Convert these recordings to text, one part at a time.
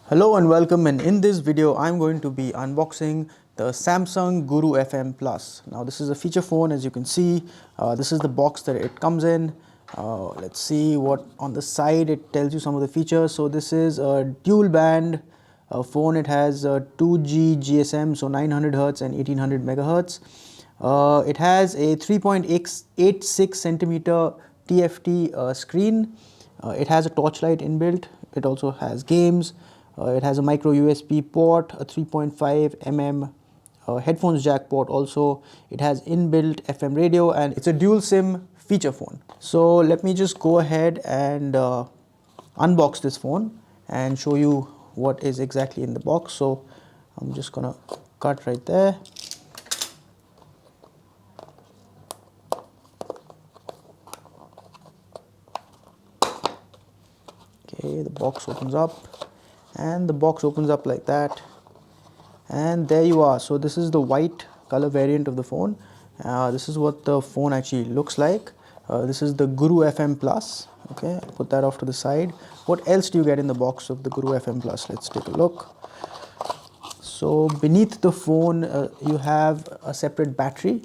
Hello and welcome, and in this video I'm going to be unboxing the Samsung Guru FM Plus. Now this is a feature phone, as you can see. This is the box that it comes in. Let's see what on the side it tells you some of the features. So this is a dual band phone. It has 2G GSM, so 900 Hz and 1800 megahertz. It has a 3.86 centimeter TFT screen. It has a torchlight inbuilt. It also has games. It has a micro USB port, a 3.5 headphones jack port also. It has inbuilt FM radio, and it's a dual SIM feature phone. So let me just go ahead and unbox this phone and show you what is exactly in the box. So I'm just gonna cut right there. Okay, the box opens up, and the box opens up like that, and there you are. So this is the white color variant of the phone. This is what the phone actually looks like. This is the Guru FM Plus. Okay, I'll put that off to the side. What else do you get in the box of the Guru FM Plus? Let's take a look. So beneath the phone you have a separate battery.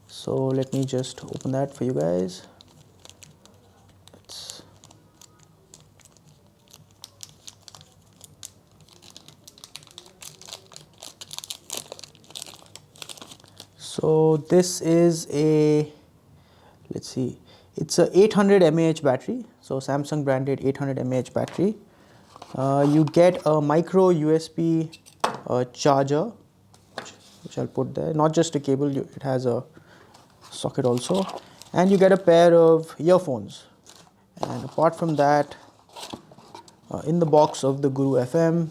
So let me just open that for you guys. So this is a, let's see, it's a 800 mAh battery. So Samsung branded 800 mAh battery. You get a micro USB charger, which I'll put there. Not just a cable, it has a socket also. And you get a pair of earphones. And apart from that, in the box of the Guru FM,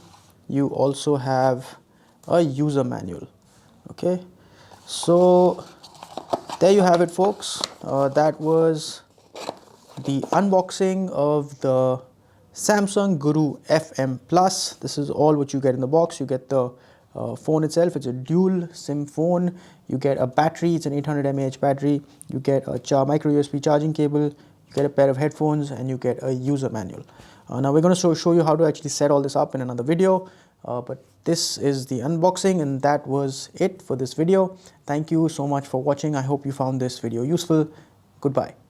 you also have a user manual. Okay. So there you have it, folks. That was the unboxing of the Samsung Guru FM Plus. This is all what you get in the box. You get the phone itself. It's a dual SIM phone. You get a battery. It's an 800 mAh battery. You get a micro USB charging cable. You get a pair of headphones, and you get a user manual. Now we're going to show you how to actually set all this up in another video. But this is the unboxing, and that was it for this video. Thank you so much for watching. I hope you found this video useful. Goodbye.